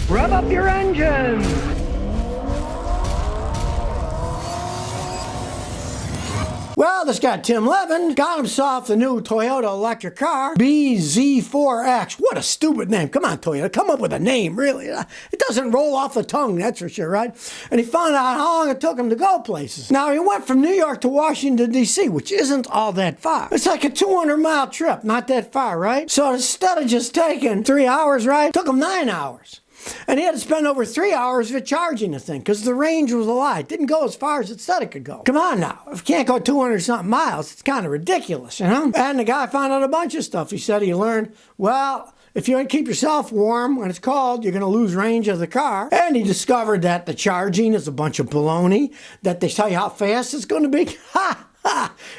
Rev up your engines! Well, this guy Tim Levin got himself the new Toyota electric car, BZ4X. What a stupid name. Come on, Toyota, come up with a name, really. It doesn't roll off the tongue, that's for sure, right? And he found out how long it took him to go places. Now, he went from New York to Washington, D.C., which isn't all that far. It's like a 200-mile trip, not that far, right? So instead of just taking 3 hours, right, it took him 9 hours. And he had to spend over 3 hours for charging the thing because the range was a lie. It didn't go as far as it said it could go. Come on now. If you can't go 200-something miles, it's kind of ridiculous, you know? And the guy found out a bunch of stuff. He said he learned, well, if you don't keep yourself warm when it's cold, you're going to lose range of the car. And he discovered that the charging is a bunch of baloney, that they tell you how fast it's going to be. Ha!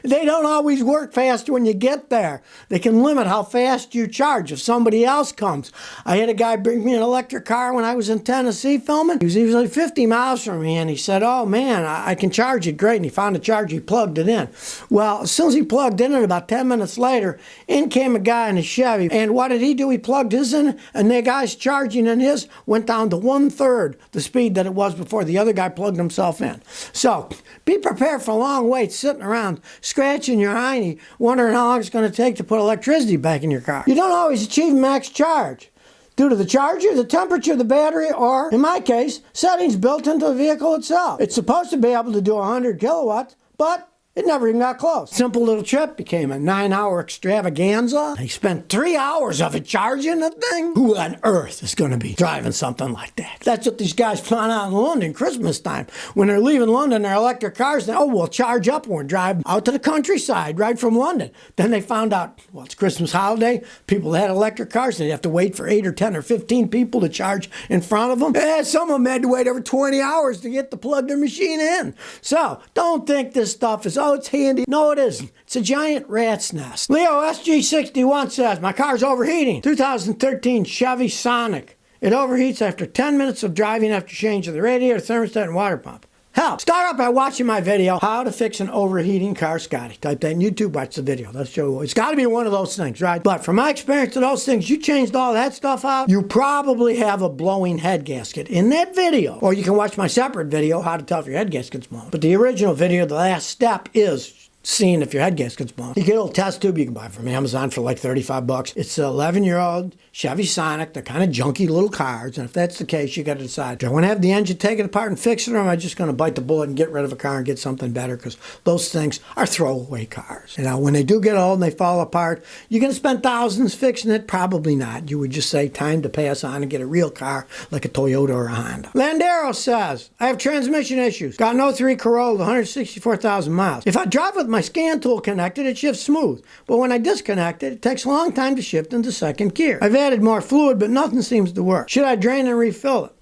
They don't always work fast when you get there. They can limit how fast you charge if somebody else comes. I had a guy bring me an electric car when I was in Tennessee filming. He was usually 50 miles from me, and he said, oh man, I can charge it great. And he found a charger, he plugged it in. Well, as soon as he plugged it in, about 10 minutes later, in came a guy in a Chevy. And what did he do? He plugged his in, and the guy's charging in his went down to 1/3 the speed that it was before the other guy plugged himself in. So be prepared for long waits sitting around scratching your hiney, wondering how long it's going to take to put electricity back in your car. You don't always achieve max charge due to the charger, the temperature of the battery, or, in my case, settings built into the vehicle itself. It's supposed to be able to do 100 kilowatts, but it never even got close. Simple little trip became a 9-hour extravaganza. He spent 3 hours of it charging the thing. Who on earth is going to be driving something like that? That's what these guys plan out in London Christmas time. When they're leaving London, their electric cars, they, we'll charge up and we'll drive out to the countryside right from London. Then they found out, well, it's Christmas holiday. People that had electric cars, they'd have to wait for 8 or 10 or 15 people to charge in front of them. And some of them had to wait over 20 hours to get to plug their machine in. So don't think this stuff is, oh, it's handy. No, it isn't. It's a giant rat's nest. Leo SG61 says, my car's overheating. 2013 Chevy Sonic. It overheats after 10 minutes of driving after changing the radiator, thermostat, and water pump. Hell, start out by watching my video, How to Fix an Overheating Car, Scotty. Type that in YouTube, watch the video. Let's show you. It's got to be one of those things, right? But from my experience of those things, you changed all that stuff out, you probably have a blowing head gasket in that video. Or you can watch my separate video, How to Tell if your head gasket's blown. But the original video, the last step is seeing if your head gasket's blown. You get a little test tube you can buy from Amazon for like 35 bucks. It's an 11-year-old Chevy Sonic. They're kind of junky little cars, and if that's the case, you got to decide, do I want to have the engine taken apart and fix it, or am I just going to bite the bullet and get rid of a car and get something better? Because those things are throwaway cars. You know, when they do get old and they fall apart, you're going to spend thousands fixing it? Probably not. You would just say, time to pass on and get a real car like a Toyota or a Honda. Landero says, I have transmission issues. Got an 03 Corolla, 164,000 miles. If I drive with my scan tool connected, it shifts smooth. But when I disconnect it, it takes a long time to shift into second gear. I've added more fluid, but nothing seems to work. Should I drain and refill it?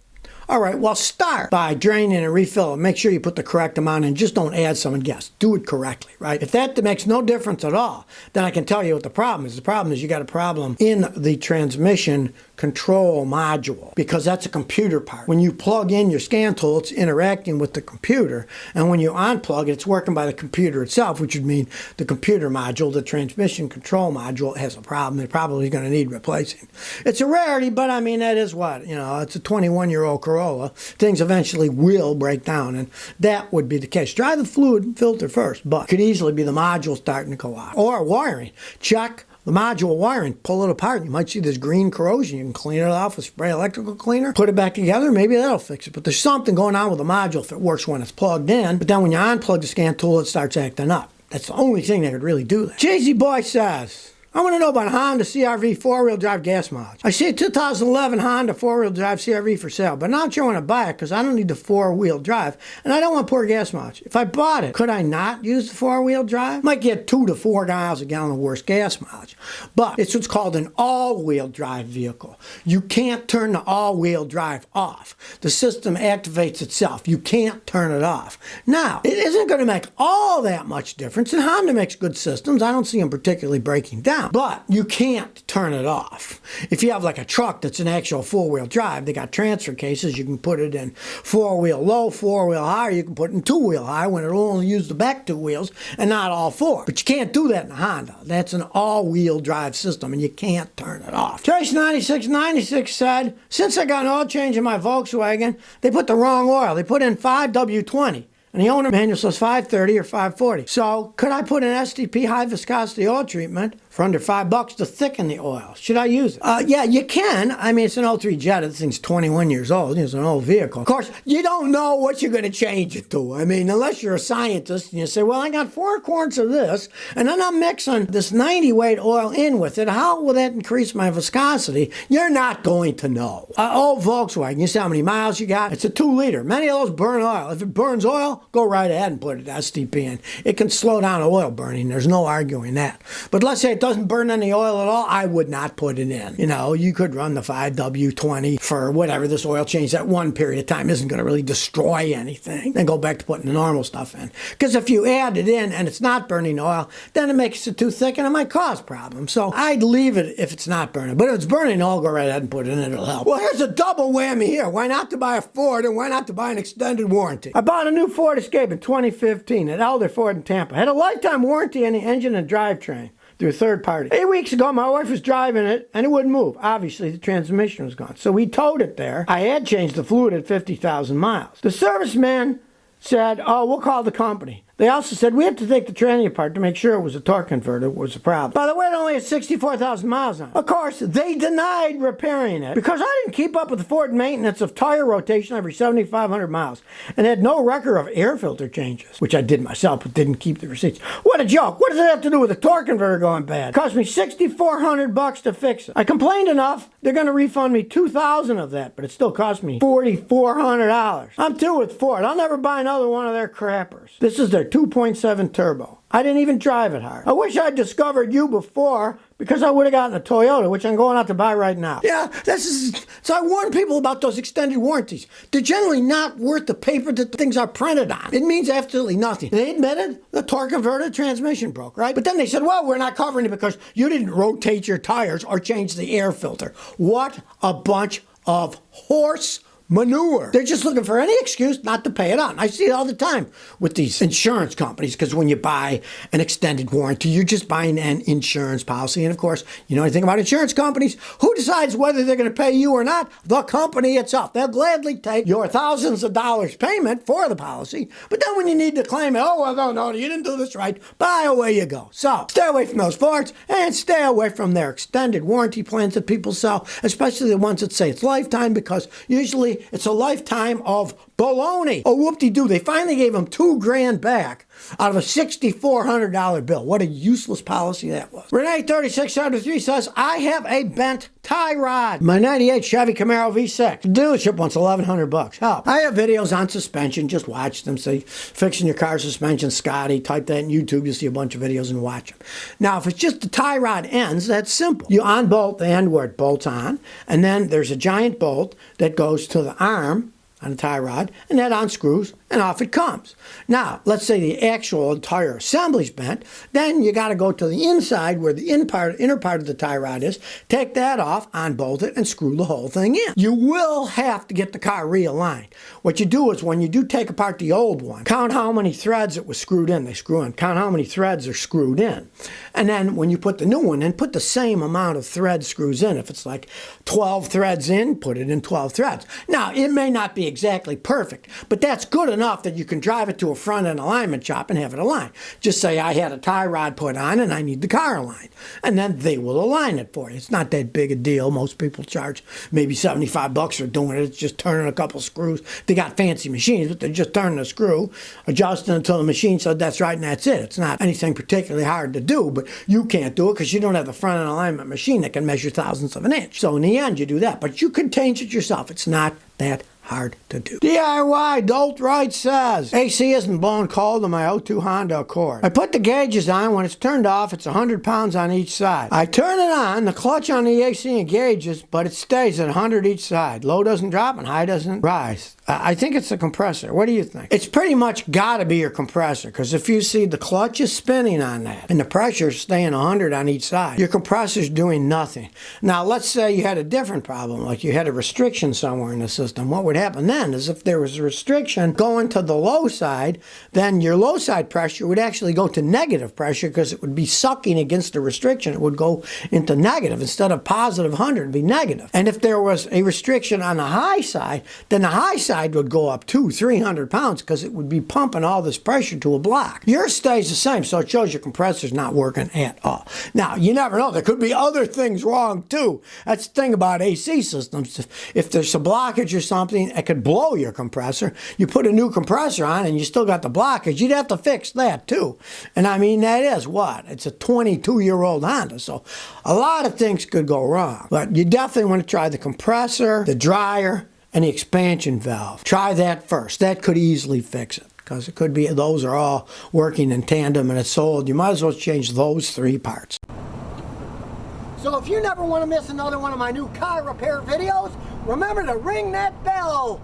All right, well, start by draining and refill it. Make sure you put the correct amount in. Just don't add some and guess. Do it correctly, right? If that makes no difference at all, then I can tell you what the problem is. The problem is you got a problem in the transmission control module, because that's a computer part. When you plug in your scan tool, it's interacting with the computer, and when you unplug it, it's working by the computer itself, which would mean the computer module, the transmission control module, has a problem. It probably is going to need replacing. It's a rarity, but I mean, that is what, you know, it's a 21-year-old Corolla. Things eventually will break down, and that would be the case. Try the fluid filter first, but it could easily be the module starting to go out. Or wiring. Check the module wiring, pull it apart. You might see this green corrosion. You can clean it off with spray electrical cleaner, put it back together, maybe that'll fix it. But there's something going on with the module if it works when it's plugged in, but then when you unplug the scan tool, it starts acting up. That's the only thing that could really do that. Jay-Z Boy says, I want to know about Honda CR-V 4-wheel drive gas mileage. I see a 2011 Honda 4-wheel drive CR-V for sale, but not sure I want to buy it because I don't need the 4-wheel drive, and I don't want poor gas mileage. If I bought it, could I not use the 4-wheel drive? Might get 2 to 4 miles a gallon of worse gas mileage, but it's what's called an all-wheel drive vehicle. You can't turn the all-wheel drive off. The system activates itself. You can't turn it off. Now, it isn't going to make all that much difference, and Honda makes good systems. I don't see them particularly breaking down. down. But you can't turn it off. If you have like a truck that's an actual four-wheel drive, they got transfer cases. You can put it in four-wheel low, four-wheel high, or you can put it in two-wheel high when it'll only use the back two wheels and not all four. But you can't do that in a Honda. That's an all-wheel drive system, and you can't turn it off. Trace9696 said, since I got an oil change in my Volkswagen, they put the wrong oil. They put in 5W20. And the owner manual says 530 or 540. So could I put an STP high viscosity oil treatment for under $5 to thicken the oil? Should I use it? Yeah, you can. I mean, it's an 03 Jetta. This thing's 21 years old. It's an old vehicle. Of course, you don't know what you're going to change it to. I mean, unless you're a scientist and you say, well, I got 4 quarts of this, and then I'm mixing this 90 weight oil in with it. How will that increase my viscosity? You're not going to know. Old Volkswagen, you see how many miles you got? It's a 2-liter. Many of those burn oil. If it burns oil, go right ahead and put it STP in. It can slow down oil burning. There's no arguing that. But let's say it doesn't burn any oil at all, I would not put it in. You know, you could run the 5W20 for whatever this oil change that one period of time isn't going to really destroy anything. Then go back to putting the normal stuff in. Because if you add it in and it's not burning oil, then it makes it too thick and it might cause problems. So I'd leave it if it's not burning. But if it's burning oil, go right ahead and put it in. It'll help. Well, here's a double whammy here. Why not to buy a Ford and why not to buy an extended warranty? I bought a new Ford Escape in 2015 at Elder Ford in Tampa. Had a lifetime warranty on the engine and drivetrain through a third party. 8 weeks ago, my wife was driving it and it wouldn't move. Obviously, the transmission was gone. So we towed it there. I had changed the fluid at 50,000 miles. The serviceman said, oh, we'll call the company. They also said, we have to take the tranny apart to make sure it was a torque converter was the problem. By the way, it only had 64,000 miles on it. Of course, they denied repairing it because I didn't keep up with the Ford maintenance of tire rotation every 7,500 miles and had no record of air filter changes, which I did myself but didn't keep the receipts. What a joke. What does it have to do with the torque converter going bad? It cost me $6,400 to fix it. I complained enough, they're going to refund me $2,000 of that, but it still cost me $4,400. I'm through with Ford. I'll never buy another one of their crappers. This is their 2.7 turbo. I didn't even drive it hard. I wish I'd discovered you before because I would have gotten a Toyota, which I'm going out to buy right now. Yeah, so I warn people about those extended warranties. They're generally not worth the paper that things are printed on. It means absolutely nothing. They admitted the torque converter transmission broke, right? But then they said, well, we're not covering it because you didn't rotate your tires or change the air filter. What a bunch of horse manure. They're just looking for any excuse not to pay it on. I see it all the time with these insurance companies because when you buy an extended warranty, you're just buying an insurance policy. And of course, you know anything about insurance companies? Who decides whether they're going to pay you or not? The company itself. They'll gladly take your thousands of dollars payment for the policy. But then when you need to claim it, oh, well, no, you didn't do this right. Bye, away you go. So stay away from those Fords and stay away from their extended warranty plans that people sell, especially the ones that say it's lifetime because usually it's a lifetime of baloney. Oh, whoop-de-doo. They finally gave him $2,000 back out of a $6,400 bill. What a useless policy that was. Renee 3673 says, I have a bent tie rod. My 98 Chevy Camaro V6. The dealership wants $1,100. Help. I have videos on suspension. Just watch them. Say, fixing your car suspension, Scotty. Type that in YouTube. You'll see a bunch of videos and watch them. Now, if it's just the tie rod ends, that's simple. You unbolt the end where it bolts on, and then there's a giant bolt that goes to the arm on the tie rod, and that unscrews, and off it comes. Now, let's say the actual entire assembly's bent, then you got to go to the inside where the inner part of the tie rod is, take that off, unbolt it, and screw the whole thing in. You will have to get the car realigned. What you do is when you do take apart the old one, count how many threads it was screwed in. They screw in. Count how many threads are screwed in. And then when you put the new one in, put the same amount of thread screws in. If it's like 12 threads in, put it in 12 threads. Now, it may not be exactly perfect, but that's good enough that you can drive it to a front end alignment shop and have it aligned. Just say I had a tie rod put on and I need the car aligned. And then they will align it for you. It's not that big a deal. Most people charge maybe $75 for doing it. It's just turning a couple screws. They got fancy machines, but they're just turning a screw, adjusting until the machine said that's right and that's it. It's not anything particularly hard to do, but you can't do it because you don't have the front end alignment machine that can measure thousandths of an inch. So in the end, you do that. But you can change it yourself. It's not that hard to do. DIY Dolt Right says, AC isn't blowing cold on my 02 Honda Accord. I put the gauges on. When it's turned off, it's 100 pounds on each side. I turn it on, the clutch on the AC engages, but it stays at 100 each side. Low doesn't drop and high doesn't rise. I think it's the compressor. What do you think? It's pretty much got to be your compressor, because if you see the clutch is spinning on that and the pressure's staying 100 on each side, your compressor's doing nothing. Now, let's say you had a different problem, like you had a restriction somewhere in the system. What would happen then is if there was a restriction going to the low side, then your low side pressure would actually go to negative pressure, because it would be sucking against the restriction. It would go into negative. Instead of positive 100, it'd be negative. And if there was a restriction on the high side, then the high side would go up 200-300 pounds, because it would be pumping all this pressure to a block. Yours stays the same, so it shows your compressor's not working at all. Now, you never know. There could be other things wrong too. That's the thing about AC systems. If there's a blockage or something, it could blow your compressor. You put a new compressor on and you still got the blockage, you'd have to fix that too. And I mean, that is what? It's a 22-year-old Honda, so a lot of things could go wrong. But you definitely want to try the compressor, the dryer, and the expansion valve. Try that first. That could easily fix it, because it could be those are all working in tandem and it's old. You might as well change those 3 parts. So if you never want to miss another one of my new car repair videos, remember to ring that bell.